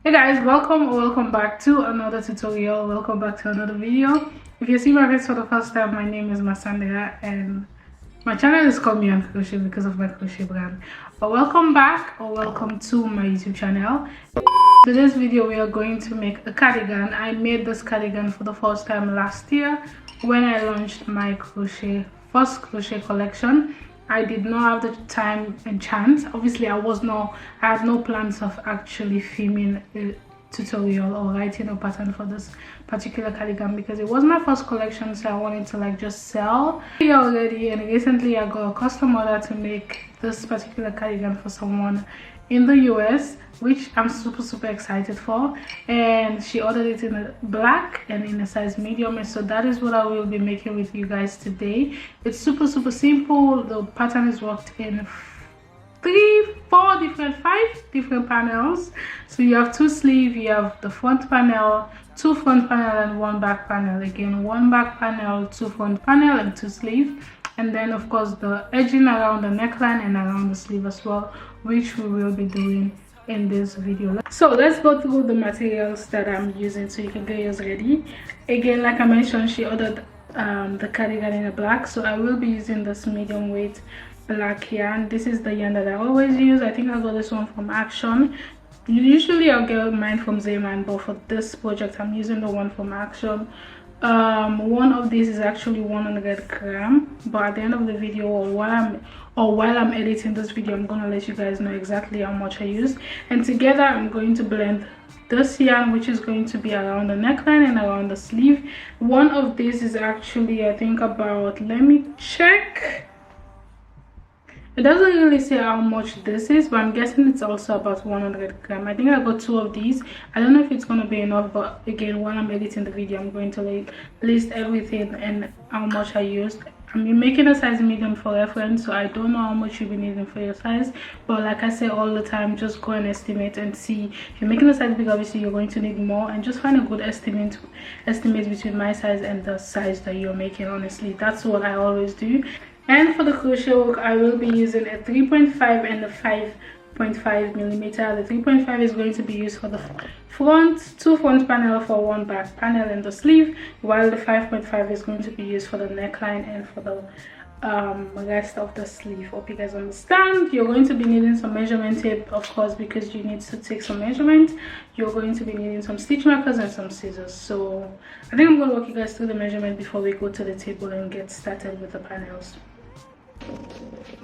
Hey guys, welcome or welcome back to another tutorial. Welcome back to another video. If you see my face for the first time, my name is Masandra and my channel is called Mihankushea because of my crochet brand. But welcome back or welcome to my YouTube channel. In today's video we are going to make a cardigan. I made this cardigan for the first time last year when I launched my first crochet collection. I did not have the time and chance. Obviously I had no plans of actually filming a tutorial or writing a pattern for this particular cardigan because it was my first collection, so I wanted to just sell it already. And recently I got a custom order to make this particular cardigan for someone in the US, which I'm super excited for, and she ordered it in a black and in a size medium, and so that is what I will be making with you guys today. It's super simple. The pattern is worked in 5 different panels. So you have 2 sleeves, you have the front panel, 2 front panel and 1 back panel. Again, 1 back panel, 2 front panel and 2 sleeves, and then of course the edging around the neckline and around the sleeve as well, which we will be doing in this video. So let's go through the materials that I'm using so you can get yours ready. Again, like I mentioned, she ordered the cardigan in a black, so I will be using this medium weight black yarn. This is the yarn that I always use. I think I got this one from Action. Usually I'll get mine from Zayman, but for this project I'm using the one from Action. One of these is actually 100 gram, but at the end of the video or while I'm editing this video, I'm gonna let you guys know exactly how much I use. And together I'm going to blend this yarn, which is going to be around the neckline and around the sleeve. One of these is actually, I think about, let me check, it doesn't really say how much this is, but I'm guessing it's also about 100 gram. I think I got 2 of these. I don't know if it's going to be enough, but again, while I'm editing the video, I'm going to list everything and how much I used. I'm making a size medium for reference, so I don't know how much you'll be needing for your size, but like I say all the time, just go and estimate and see. If you're making a size big, obviously you're going to need more, and just find a good estimate between my size and the size that you're making. Honestly, that's what I always do. And for the crochet work, I will be using a 3.5 and a 5.5 millimeter. The 3.5 is going to be used for the front, 2 front panel for 1 back panel and the sleeve, while the 5.5 is going to be used for the neckline and for the rest of the sleeve. Hope you guys understand. You're going to be needing some measurement tape, of course, because you need to take some measurement. You're going to be needing some stitch markers and some scissors. So I think I'm going to walk you guys through the measurement before we go to the table and get started with the panels.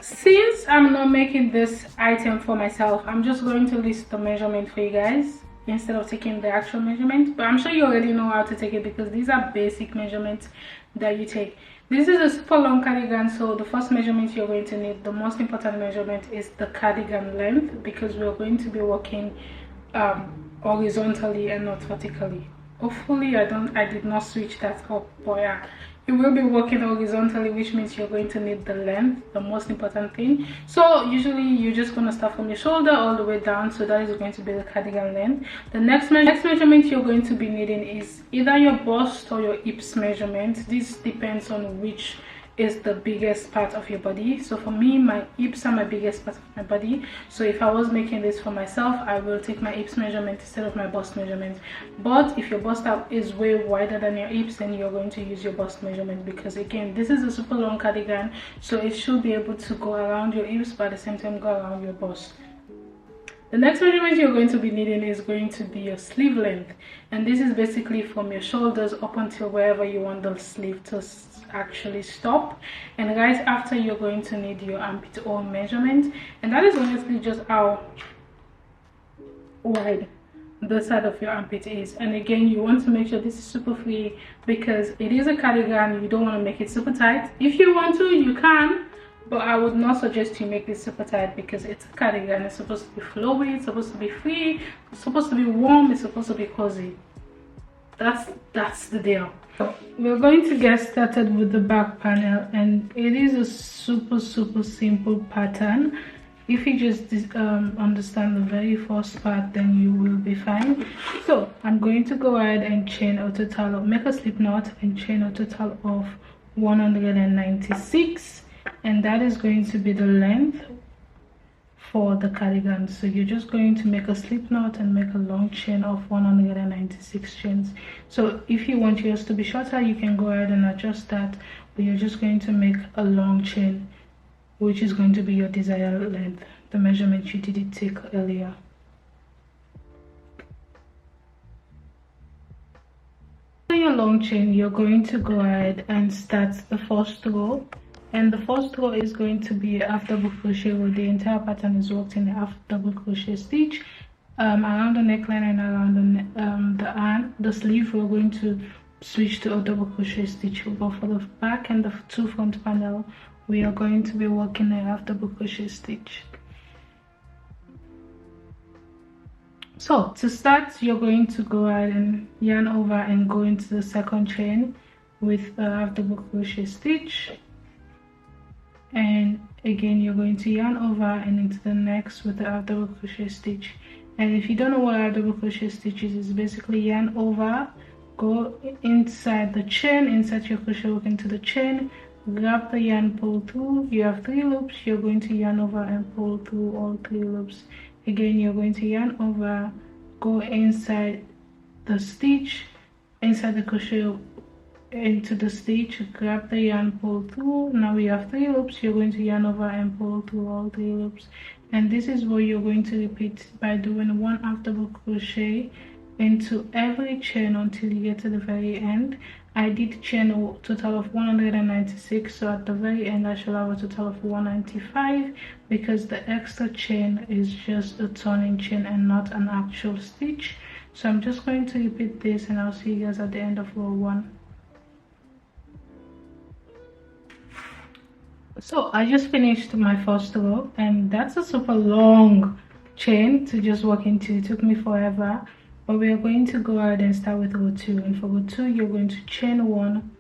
Since I'm not making this item for myself, I'm just going to list the measurement for you guys instead of taking the actual measurement, but I'm sure you already know how to take it because these are basic measurements that you take. This is a super long cardigan, so the first measurement you're going to need, the most important measurement, is the cardigan length, because we're going to be working horizontally and not vertically. Hopefully I did not switch that up, but yeah, you will be working horizontally, which means you're going to need the length, the most important thing. So usually you're just going to start from your shoulder all the way down, so that is going to be the cardigan length. The next measurement you're going to be needing is either your bust or your hips measurement. This depends on which is the biggest part of your body. So for me, my hips are my biggest part of my body, so if I was making this for myself, I will take my hips measurement instead of my bust measurement. But if your bust up is way wider than your hips, then you're going to use your bust measurement, because again, this is a super long cardigan, so it should be able to go around your hips but at the same time go around your bust. The next measurement you're going to be needing is going to be your sleeve length, and this is basically from your shoulders up until wherever you want the sleeve to actually stop. And right after, you're going to need your armpit hole measurement, and that is honestly just how wide the side of your armpit is. And again, you want to make sure this is super free because it is a cardigan. You don't want to make it super tight. If you want to, you can, but I would not suggest you make this super tight because it's a cardigan. It's supposed to be flowy, it's supposed to be free, it's supposed to be warm, it's supposed to be cozy. That's the deal. So we're going to get started with the back panel, and it is a super simple pattern. If you just understand the very first part, then you will be fine. So I'm going to go ahead and chain a total of, make a slip knot and chain a total of 196, and that is going to be the length for the cardigan. So you're just going to make a slip knot and make a long chain of 196 chains. So if you want yours to be shorter, you can go ahead and adjust that, but you're just going to make a long chain, which is going to be your desired length, the measurement you did take earlier. For your long chain, you're going to go ahead and start the first row, and the first row is going to be a half double crochet row. The entire pattern is worked in a half double crochet stitch around the neckline and around the sleeve. We're going to switch to a double crochet stitch, but for the back and the two front panel, we are going to be working a half double crochet stitch. So to start, you're going to go ahead and yarn over and go into the second chain with a half double crochet stitch, and again you're going to yarn over and into the next with the half double crochet stitch. And if you don't know what half double crochet stitch is, it's basically yarn over, go inside the chain, insert your crochet hook into the chain, grab the yarn, pull through. You have 3 loops, you're going to yarn over and pull through all 3 loops. Again, you're going to yarn over, go inside the stitch, inside the crochet into the stitch, grab the yarn, pull through. Now we have 3 loops, you're going to yarn over and pull through all 3 loops. And this is what you're going to repeat by doing 1 half double crochet into every chain until you get to the very end. I did chain a total of 196, so at the very end I should have a total of 195, because the extra chain is just a turning chain and not an actual stitch. So I'm just going to repeat this, and I'll see you guys at the end of row 1. So I just finished my first row, and that's a super long chain to just work into. It took me forever. But we are going to go ahead and start with row 2, and for row 2 you're going to chain 1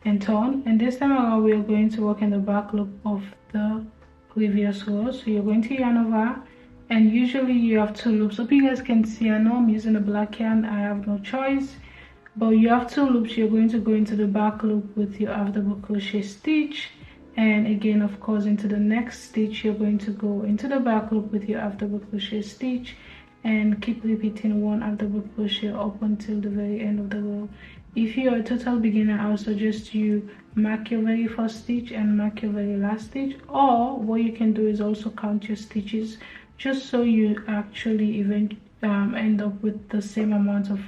and turn, and this time around we are going to work in the back loop of the previous row. So you're going to yarn over, and usually you have 2 loops. Hope you guys can see. I know I'm using a black yarn, I have no choice, but you have 2 loops. You're going to go into the back loop with your half double crochet stitch, and again of course into the next stitch you're going to go into the back loop with your half double crochet stitch, and keep repeating 1 half double crochet up until the very end of the row. If you're a total beginner, I would suggest you mark your very first stitch and mark your very last stitch, or what you can do is also count your stitches, just so you actually end up with the same amount of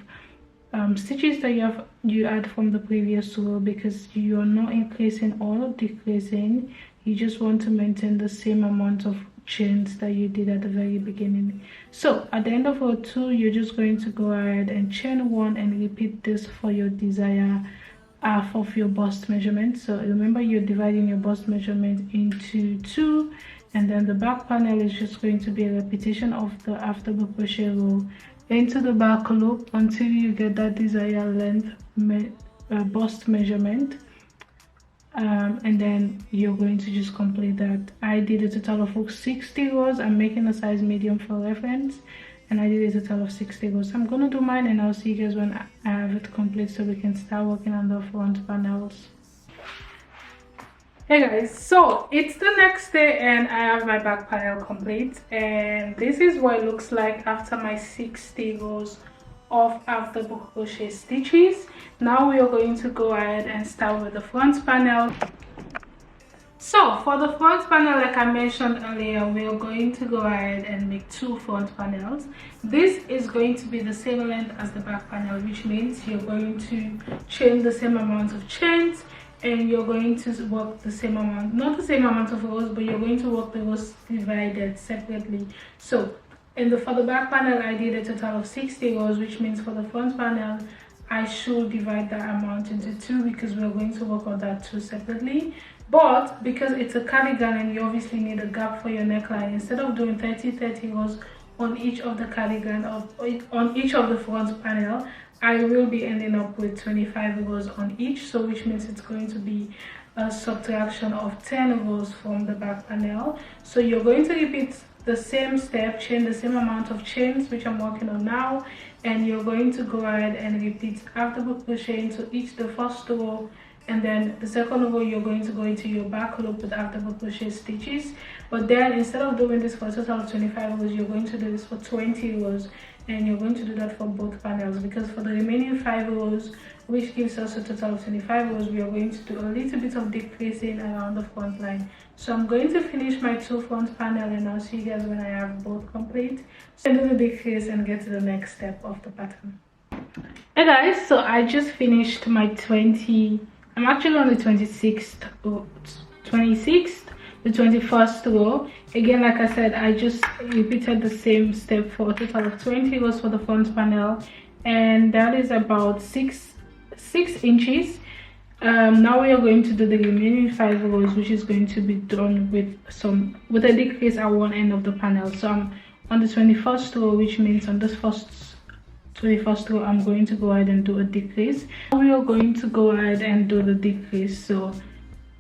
stitches that you add from the previous row, because you are not increasing or decreasing. You just want to maintain the same amount of chains that you did at the very beginning. So at the end of row 2 you're just going to go ahead and chain 1 and repeat this for your desired half of your bust measurement. So remember, you're dividing your bust measurement into 2, and then the back panel is just going to be a repetition of the half double crochet row into the back loop until you get that desired length bust measurement. And then you're going to just complete that. I did a total of 60 rows. I'm making a size medium for reference, and I did a total of 60 rows. I'm gonna do mine, and I'll see you guys when I have it complete, so we can start working on the front panels. Hey guys, so it's the next day and I have my back panel complete, and this is what it looks like after my 60 rows of half double crochet stitches. Now we are going to go ahead and start with the front panel. So for the front panel, like I mentioned earlier, we are going to go ahead and make 2 front panels. This is going to be the same length as the back panel, which means you're going to chain the same amount of chains, and you're going to work the same amount, not the same amount of rows, but you're going to work the rows divided separately. So for the back panel I did a total of 60 rows, which means for the front panel I should divide that amount into 2, because we're going to work on that 2 separately. But because it's a cardigan and you obviously need a gap for your neckline, instead of doing 30 rows on each of the cardigan on each of the front panel, I will be ending up with 25 rows on each, so which means it's going to be a subtraction of 10 rows from the back panel. So you're going to repeat the same step, chain the same amount of chains, which I'm working on now, and you're going to go ahead and repeat half double crochet into each the first row and then the second row you're going to go into your back loop with half double crochet stitches. But then instead of doing this for a total of 25 rows, you're going to do this for 20 rows, and you're going to do that for both panels, because for the remaining 5 rows, which gives us a total of 25 rows, we are going to do a little bit of decreasing around the front line. So I'm going to finish my 2 front panel, and I'll see you guys when I have both complete. So do the decrease and get to the next step of the pattern. Hey guys, so I just finished my 20, I'm actually on the 26th, the 21st row. Again, like I said, I just repeated the same step for a total of 20 rows for the front panel, and that is about 6 inches. Now we are going to do the remaining 5 rows, which is going to be done with a decrease at one end of the panel. So I'm on the 21st row, which means on this first 21st row I'm going to go ahead and do a decrease. We are going to go ahead and do the decrease. So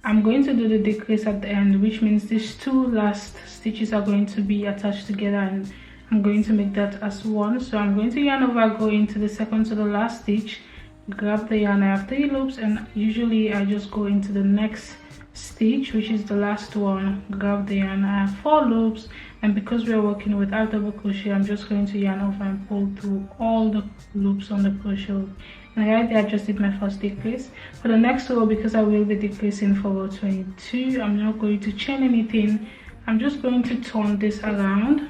I'm going to do the decrease at the end, which means these 2 last stitches are going to be attached together, and I'm going to make that as one. So I'm going to yarn over, go into the second to the last stitch, grab the yarn. I have 3 loops, and usually I just go into the next stitch, which is the last one, grab the yarn. I have 4 loops, and because we are working with half double crochet, I'm just going to yarn over and pull through all the loops on the crochet hook. And right there I just did my first decrease. For the next row, because I will be decreasing for row 22, I'm not going to chain anything. I'm just going to turn this around,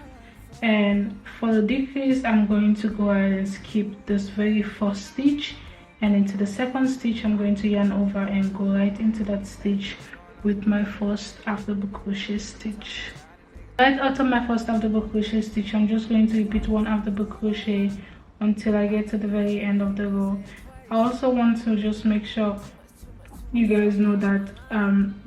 and for the decrease I'm going to go ahead and skip this very first stitch, and into the second stitch I'm going to yarn over and go right into that stitch with my first half double crochet stitch. Right out of my first half double crochet stitch, I'm just going to repeat 1 half double crochet until I get to the very end of the row. I also want to just make sure you guys know that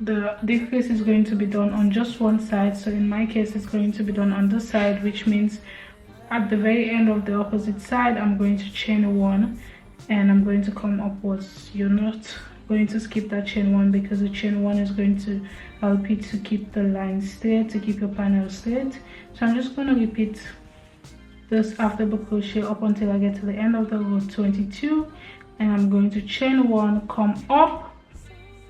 the decrease is going to be done on just one side. So in my case it's going to be done on this side, which means at the very end of the opposite side I'm going to chain 1, and I'm going to come upwards. You're not going to skip that chain 1, because the chain 1 is going to help you to keep the line straight, to keep your panel straight. So I'm just going to repeat this half double crochet up until I get to the end of the row 22, and I'm going to chain 1, come up,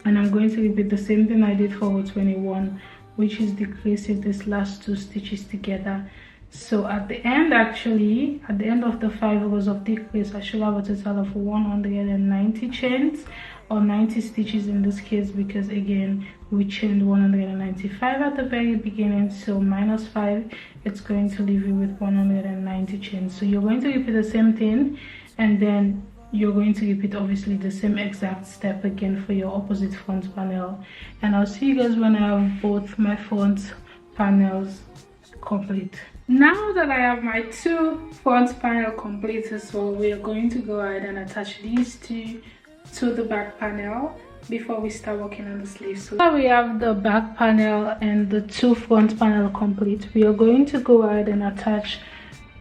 and I'm going to repeat the same thing I did for row 21, which is decreasing these last 2 stitches together. So at the end, actually at the end of the 5 rows of decrease, I should have a total of 190 chains, or 90 stitches in this case, because again we chained 195 at the very beginning. So minus 5, it's going to leave you with 190 chains. So you're going to repeat the same thing, and then you're going to repeat obviously the same exact step again for your opposite front panel. And I'll see you guys when I have both my front panels complete. Now that I have my 2 front panel complete as well, we are going to go ahead and attach these 2 to the back panel before we start working on the sleeves. So now we have the back panel and the 2 front panel complete, we are going to go ahead and attach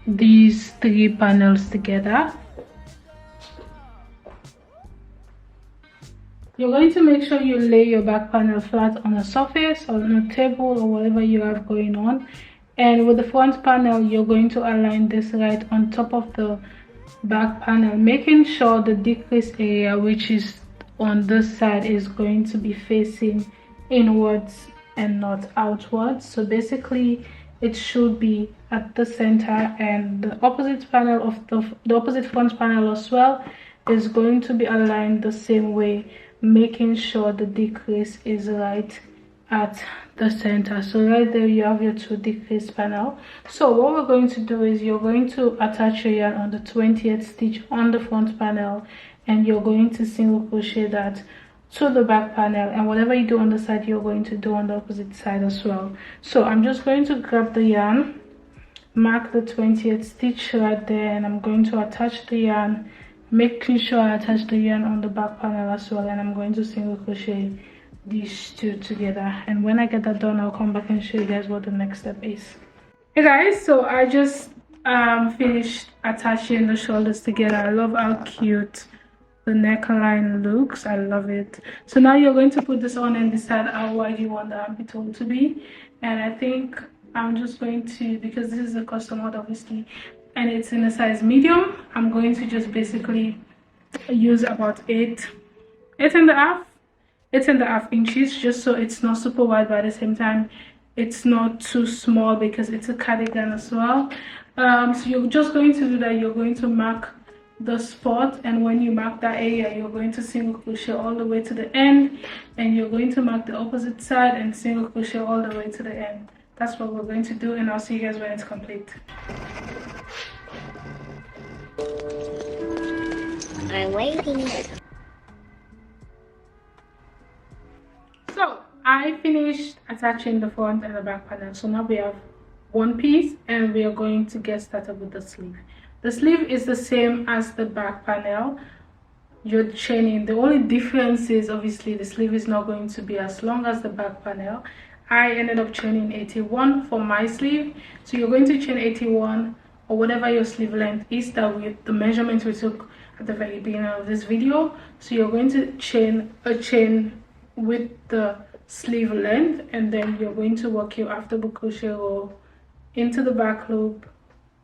these 3 panels together. You're going to make sure you lay your back panel flat on a surface or on a table or whatever you have going on. And with the front panel, you're going to align this right on top of the back panel, making sure the decrease area, which is on this side, is going to be facing inwards and not outwards. So basically it should be at the center, and the opposite panel of the opposite front panel as well is going to be aligned the same way, making sure the decrease is right at the center. So right there you have your 2 decrease panel. So what we're going to do is you're going to attach your yarn on the 20th stitch on the front panel, and you're going to single crochet that to the back panel, and whatever you do on the side you're going to do on the opposite side as well. So I'm just going to grab the yarn, mark the 20th stitch right there, and I'm going to attach the yarn, making sure I attach the yarn on the back panel as well, and I'm going to single crochet these 2 together. And when I get that done, I'll come back and show you guys what the next step is. Hey guys, so I just finished attaching the shoulders together. I love how cute the neckline looks. I love it. So now you're going to put this on and decide how wide you want the armpit to be. And I think I'm just going to, because this is a custom order obviously and it's in a size medium, I'm going to just basically use about 8 8.5 inches, just so it's not super wide, but at the same time it's not too small because it's a cardigan as well. So you're just going to do that. You're going to mark the spot, and when you mark that area, you're going to single crochet all the way to the end, and you're going to mark the opposite side and single crochet all the way to the end. That's what we're going to do, and I'll see you guys when it's complete. I'm waiting. So I finished attaching the front and the back panel. So now we have one piece, and we are going to get started with the sleeve. The sleeve is the same as the back panel. You're chaining. The only difference is obviously the sleeve is not going to be as long as the back panel. I ended up chaining 81 for my sleeve, so you're going to chain 81 or whatever your sleeve length is, that with the measurements we took at the very beginning of this video. So you're going to chain a chain with the sleeve length, and then you're going to work your after double crochet row into the back loop,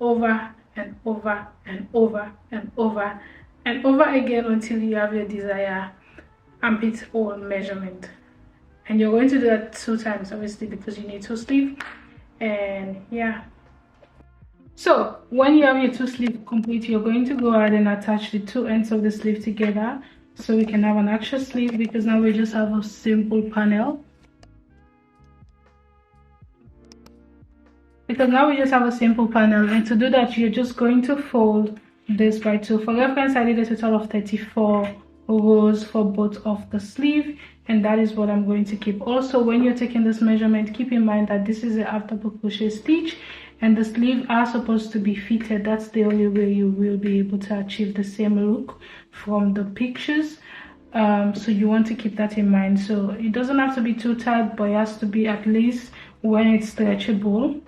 over and over and over and over and over again until you have your desired armpit hole measurement. And you're going to do that 2 times, obviously, because you need 2 sleeves. And yeah, so when you have your 2 sleeves complete, you're going to go ahead and attach the 2 ends of the sleeve together so we can have an actual sleeve, because now we just have a simple panel. And to do that, you're just going to fold this by 2. For reference, I did a total of 34 rows for both of the sleeve, and that is what I'm going to keep. Also, when you're taking this measurement, keep in mind that this is a half double crochet stitch, and the sleeves are supposed to be fitted. That's the only way you will be able to achieve the same look from the pictures. So you want to keep that in mind. So it doesn't have to be too tight, but it has to be at least, when it's stretchable,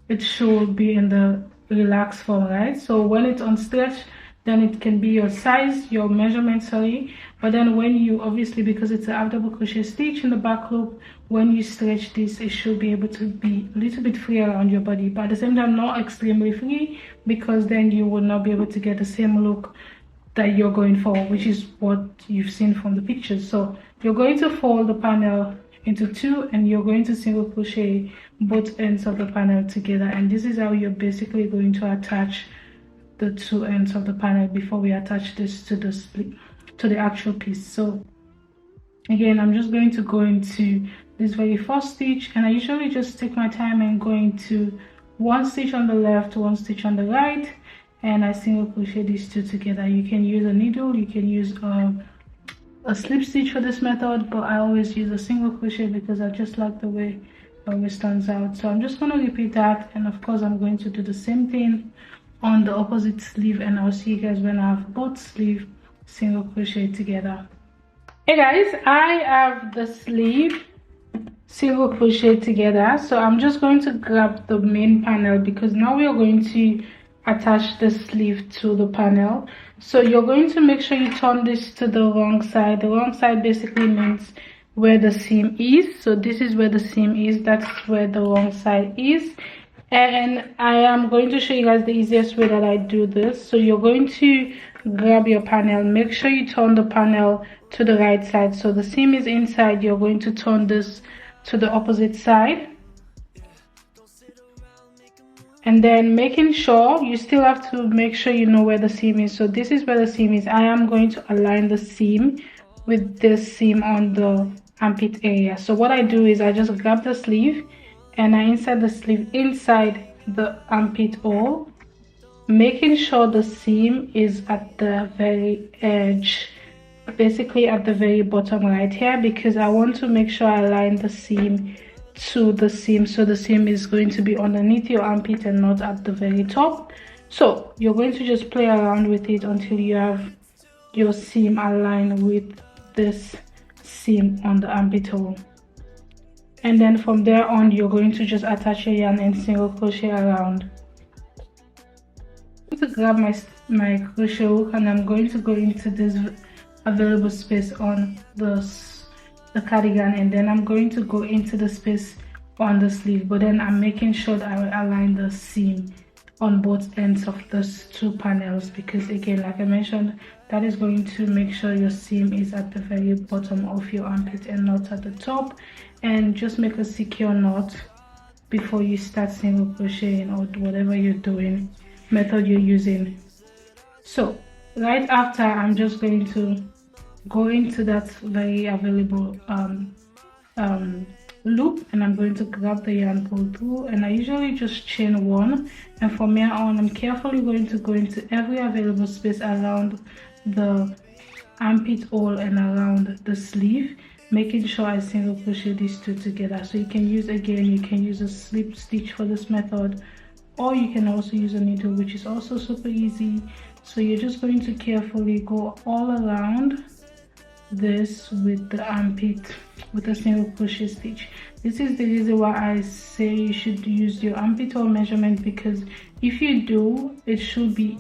it should be in the relaxed form, right? So when it's unstretched, then it can be your size, your measurement, sorry. But then when you, obviously, because it's a half double crochet stitch in the back loop, when you stretch this, it should be able to be a little bit free around your body, but at the same time not extremely free, because then you will not be able to get the same look that you're going for, which is what you've seen from the pictures. So you're going to fold the panel into 2, and you're going to single crochet both ends of the panel together, and this is how you're basically going to attach the 2 ends of the panel before we attach this to the actual piece. So again, I'm just going to go into this very first stitch, and I usually just take my time and go into 1 stitch on the left, 1 stitch on the right, and I single crochet these 2 together. You can use a needle, you can use a slip stitch for this method, but I always use a single crochet because I just like the way it always turns out. So I'm just going to repeat that, and of course I'm going to do the same thing on the opposite sleeve, and I'll see you guys when I have both sleeve single crochet together. Hey guys, I have the sleeve single crochet together, so I'm just going to grab the main panel, because now we are going to attach the sleeve to the panel. So you're going to make sure you turn this to the wrong side. The wrong side basically means where the seam is. So this is where the seam is, that's where the wrong side is. And I am going to show you guys the easiest way that I do this. So you're going to grab your panel, make sure you turn the panel to the right side. So the seam is inside, you're going to turn this to the opposite side, and then making sure you still have to make sure you know where the seam is. So this is where the seam is. I am going to align the seam with this seam on the armpit area. So what I do is I just grab the sleeve and I insert the sleeve inside the armpit hole, making sure the seam is at the very edge, basically at the very bottom right here, because I want to make sure I align the seam to the seam, so the seam is going to be underneath your armpit and not at the very top. So you're going to just play around with it until you have your seam aligned with this seam on the armpit hole, and then from there on you're going to just attach your yarn and single crochet around. I'm going to grab my crochet hook, and I'm going to go into this available space on the cardigan, and then I'm going to go into the space on the sleeve, but then I'm making sure that I will align the seam on both ends of those two panels, because again, like I mentioned, that is going to make sure your seam is at the very bottom of your armpit and not at the top. And just make a secure knot before you start single crocheting or whatever you're doing, method you're using. So right after, I'm just going to go into that very available loop, and I'm going to grab the yarn, pull through, and I usually just chain one, and from here on I'm carefully going to go into every available space around the armpit hole and around the sleeve, making sure I single crochet these two together. So you can use, again, you can use a slip stitch for this method, or you can also use a needle, which is also super easy. So you're just going to carefully go all around this with the armpit with a single crochet stitch. This is the reason why I say you should use your armpit hole measurement, because if you do, it should be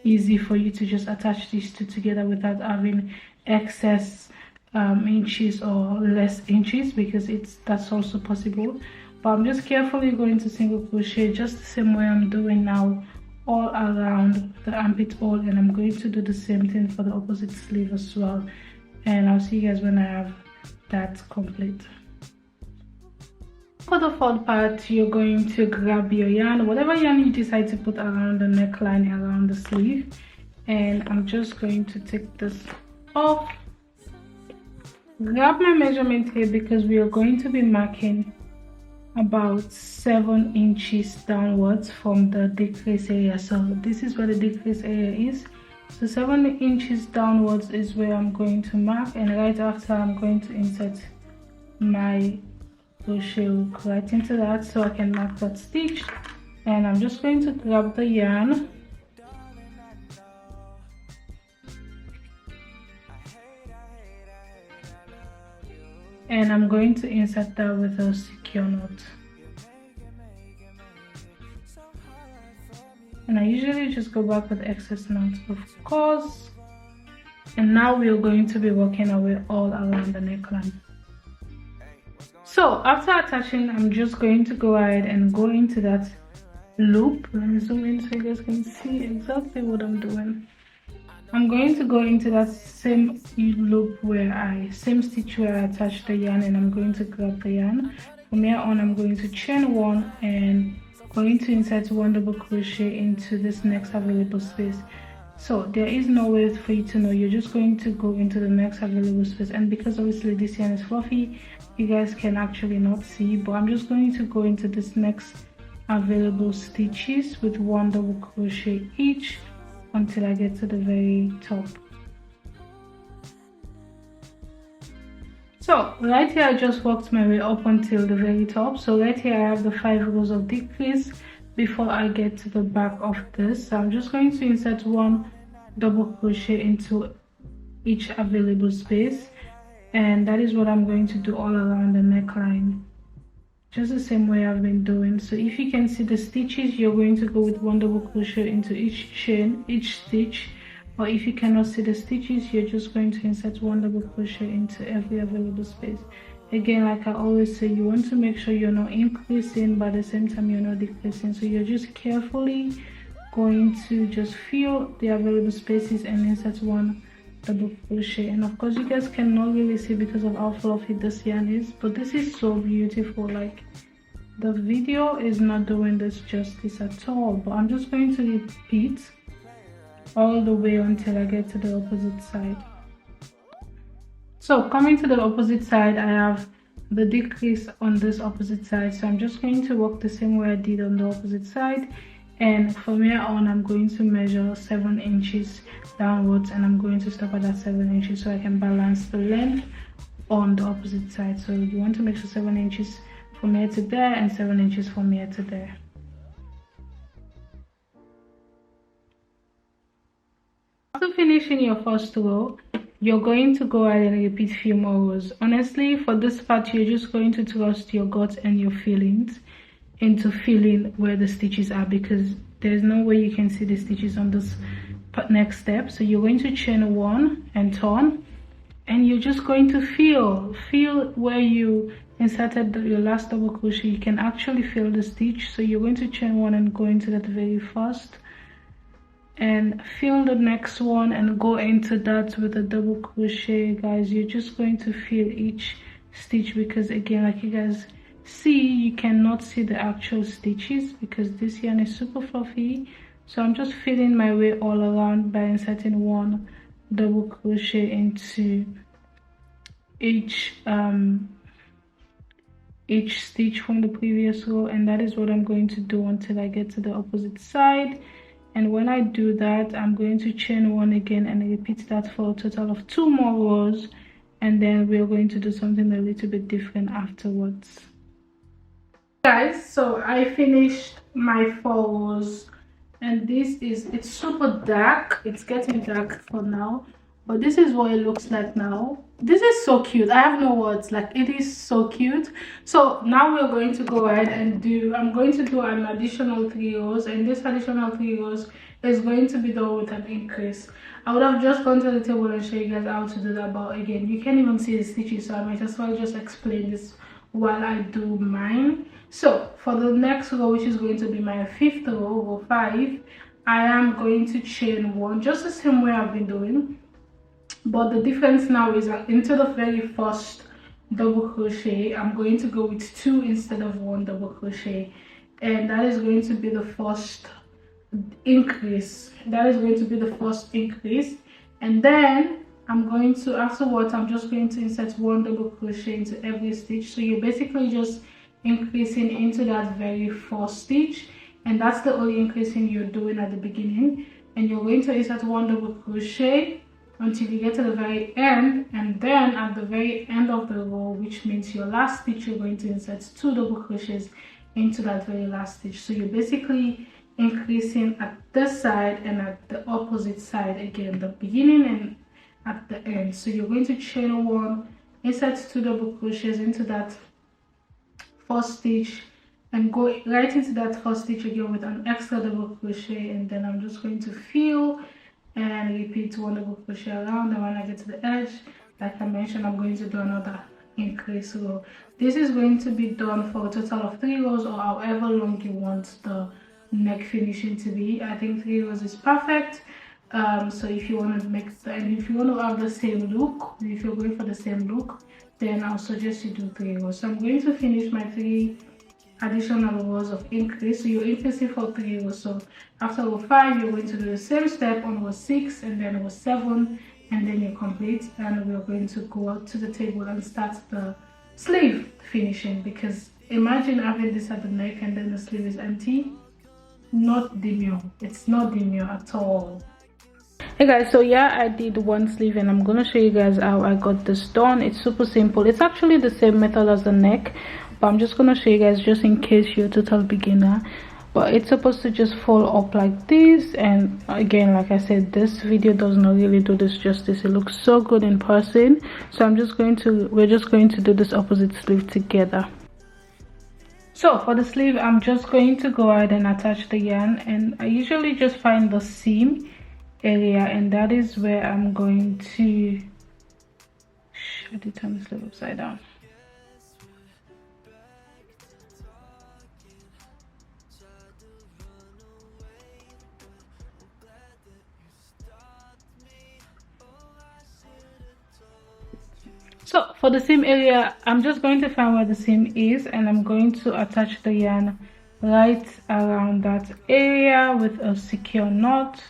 easy for you to just attach these two together without having excess inches or less inches, because that's also possible. But I'm just carefully going to single crochet just the same way I'm doing now all around the armpit hole, and I'm going to do the same thing for the opposite sleeve as well. And I'll see you guys when I have that complete. For the fourth part, you're going to grab your yarn, whatever yarn you decide to put around the neckline, around the sleeve, and I'm just going to take this off. Grab my measurement here, because we are going to be marking about 7 inches downwards from the decrease area. So this is where the decrease area is. So 7 inches downwards is where I'm going to mark, and right after I'm going to insert my crochet hook right into that so I can mark that stitch. And I'm just going to grab the yarn and I'm going to insert that with a secure knot. And I usually just go back with excess knots, of course. And now we're going to be working our way all around the neckline. So after attaching, I'm just going to go ahead and go into that loop. Let me zoom in so you guys can see exactly what I'm doing. I'm going to go into that same loop same stitch where I attached the yarn, and I'm going to grab the yarn. From here on, I'm going to chain one and going to insert one double crochet into this next available space. So there is no way for you to know, you're just going to go into the next available space. And because obviously this yarn is fluffy, you guys can actually not see, but I'm just going to go into this next available stitches with one double crochet each until I get to the very top. So right here I just worked my way up until the very top. So right here I have the 5 rows of decrease before I get to the back of this. So I'm just going to insert one double crochet into each available space, and that is what I'm going to do all around the neckline, just the same way I've been doing. So if you can see the stitches, you're going to go with one double crochet into each stitch, or if you cannot see the stitches, you're just going to insert one double crochet into every available space. Again, like I always say, you want to make sure you're not increasing, but at the same time you're not decreasing. So you're just carefully going to just feel the available spaces and insert one double crochet. And of course you guys cannot really see because of how fluffy this yarn is, but this is so beautiful. Like, the video is not doing this justice at all, but I'm just going to repeat all the way until I get to the opposite side. So coming to the opposite side, I have the decrease on this opposite side, so I'm just going to work the same way I did on the opposite side, and from here on I'm going to measure 7 inches downwards, and I'm going to stop at that 7 inches so I can balance the length on the opposite side. So you want to make sure 7 inches from here to there and 7 inches from here to there. After finishing your first row, you're going to go ahead and repeat few more rows. Honestly, for this part, you're just going to trust your gut and your feelings into feeling where the stitches are, because there's no way you can see the stitches on this next step. So you're going to chain one and turn, and you're just going to feel where you inserted your last double crochet, you can actually fill the stitch. So you're going to chain one and go into that very first and fill the next one and go into that with a double crochet. Guys, you're just going to fill each stitch, because again, like you guys see, you cannot see the actual stitches because this yarn is super fluffy. So I'm just filling my way all around by inserting one double crochet into each stitch from the previous row, and that is what I'm going to do until I get to the opposite side. And when I do that, I'm going to chain one again and repeat that for a total of 2 more rows, and then we're going to do something a little bit different afterwards. Guys, so I finished my 4 rows, and it's super dark. It's getting dark for now, but this is what it looks like now. This is so cute. I have no words. Like, it is so cute. So now we're going to go ahead and I'm going to do an additional 3 rows, and this additional 3 rows is going to be done with an increase. I would have just gone to the table and show you guys how to do that, but again, you can't even see the stitches, so I might as well just explain this while I do mine. So for the next row, which is going to be my 5th row, row 5, I am going to chain one just the same way I've been doing, but the difference now is that into the very first double crochet, I'm going to go with 2 instead of 1 double crochet, and that is going to be the first increase. And then I'm going to, afterwards, I'm just going to insert 1 double crochet into every stitch. So you're basically just increasing into that very first stitch, and that's the only increasing you're doing at the beginning. And you're going to insert 1 double crochet until you get to the very end, and then at the very end of the row, which means your last stitch, you're going to insert 2 double crochets into that very last stitch. So you're basically increasing at this side and at the opposite side, again, the beginning and at the end. So you're going to chain 1, insert 2 double crochets into that first stitch, and go right into that first stitch again with an extra double crochet, and then I'm just going to fill and repeat 1 double crochet around. And when I get to the edge, like I mentioned, I'm going to do another increase row. This is going to be done for a total of 3 rows, or however long you want the neck finishing to be. I think 3 rows is perfect. So if you want to if you want to have the same look, if you're going for the same look, then I'll suggest you do 3 rows. So I'm going to finish my 3 additional rows of increase. So you're increasing for 3 rows. So after row 5, you're going to do the same step on row 6 and then row 7, and then you're complete. And we're going to go out to the table and start the sleeve finishing, because imagine having this at the neck and then the sleeve is empty. Not demure. It's not demure at all. Hey guys, so yeah, I did 1 sleeve, and I'm gonna show you guys how I got this done. It's super simple. It's actually the same method as the neck, but I'm just gonna show you guys just in case you're a total beginner. But it's supposed to just fall up like this, and again, like I said, this video does not really do this justice. It looks so good in person. So we're just going to do this opposite sleeve together. So for the sleeve, I'm just going to go ahead and attach the yarn, and I usually just find the seam area, and that is where I'm going to turn the sleeve upside down. So for the seam area, I'm just going to find where the seam is, and I'm going to attach the yarn right around that area with a secure knot,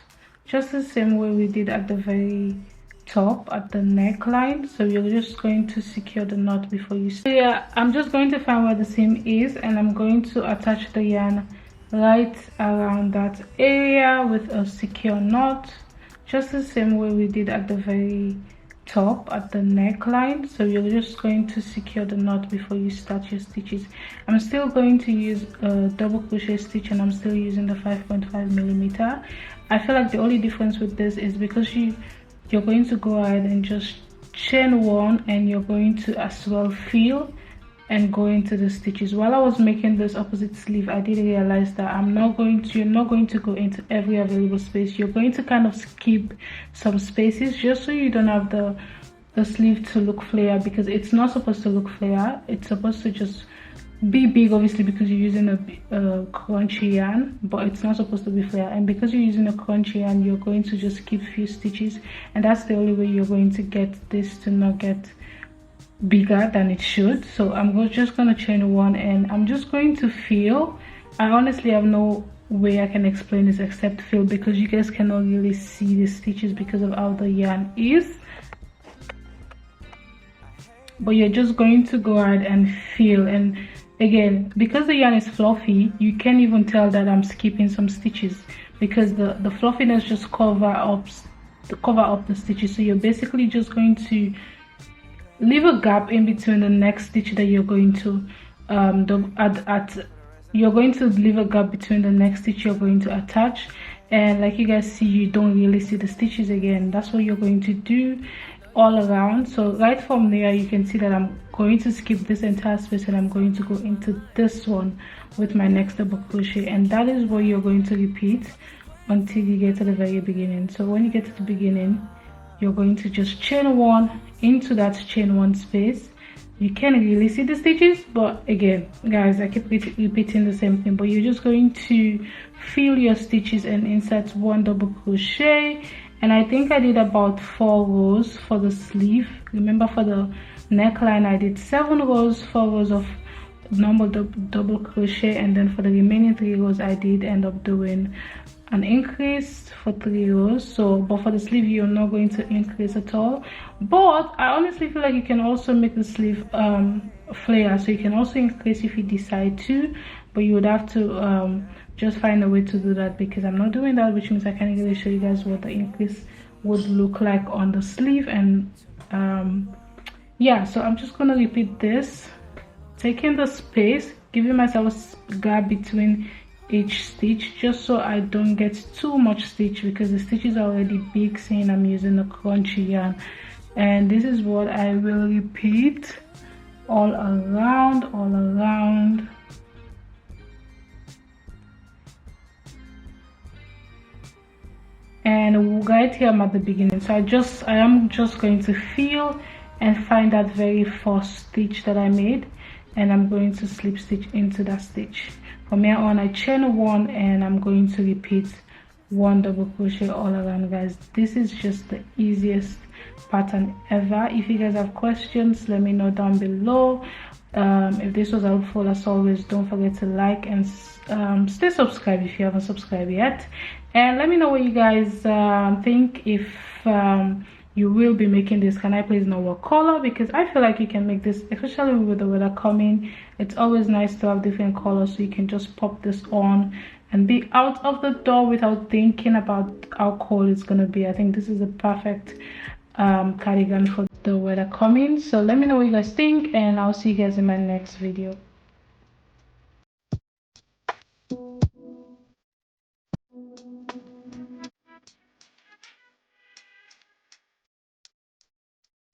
just the same way we did at the very top at the neckline. So you're just going to secure the knot before you start. So yeah, I'm just going to find where the seam is, and I'm going to attach the yarn right around that area with a secure knot, just the same way we did at the very top at the neckline. So you're just going to secure the knot before you start your stitches. I'm still going to use a double crochet stitch, and I'm still using the 5.5 millimeter. I feel like the only difference with this is because you're going to go ahead and just chain 1, and you're going to as well fill and go into the stitches. While I was making this opposite sleeve, I did realize that you're not going to go into every available space. You're going to kind of skip some spaces just so you don't have the the sleeve to look flare, because it's not supposed to look flare. It's supposed to just be big, obviously, because you're using a crunchy yarn, but it's not supposed to be flare. And because you're using a crunchy yarn, you're going to just keep few stitches, and that's the only way you're going to get this to not get bigger than it should. So I'm just going to chain one, and I'm just going to feel. I honestly have no way I can explain this except feel, because you guys cannot really see the stitches because of how the yarn is, but you're just going to go ahead and feel. And again, because the yarn is fluffy, you can't even tell that I'm skipping some stitches, because the fluffiness just cover up the stitches. So you're basically just going to leave a gap in between the next stitch that you're going to you're going to leave a gap between the next stitch you're going to attach. And like you guys see, you don't really see the stitches again. That's what you're going to do all around. So right from there, you can see that I'm going to skip this entire space, and I'm going to go into this one with my next double crochet, and that is what you're going to repeat until you get to the very beginning. So when you get to the beginning, you're going to just chain one into that chain one space. You can't really see the stitches, but again, guys, I keep repeating the same thing, but you're just going to feel your stitches and insert one double crochet. And I think I did about 4 rows for the sleeve. Remember, for the neckline I did 7 rows, 4 rows of normal double crochet, and then for the remaining 3 rows I did end up doing an increase for 3 rows. So but for the sleeve, you're not going to increase at all. But I honestly feel like you can also make the sleeve flare, so you can also increase if you decide to, but you would have to just find a way to do that, because I'm not doing that, which means I can't really show you guys what the increase would look like on the sleeve. And yeah, so I'm just gonna repeat this, taking the space, giving myself a gap between each stitch, just so I don't get too much stitch, because the stitches are already big, saying I'm using a crunchy yarn. And this is what I will repeat all around. And right here I'm at the beginning, so I am just going to feel and find that very first stitch that I made, and I'm going to slip stitch into that stitch. From here on, I chain one, and I'm going to repeat 1 double crochet all around, guys. This is just the easiest pattern ever. If you guys have questions, let me know down below. If this was helpful, as always, don't forget to like and stay subscribed if you haven't subscribed yet. And let me know what you guys think. If you will be making this, can I please know what color? Because I feel like you can make this, especially with the weather coming. It's always nice to have different colors, so you can just pop this on and be out of the door without thinking about how cold it's gonna be. I think this is a perfect cardigan for the weather coming. So let me know what you guys think, and I'll see you guys in my next video.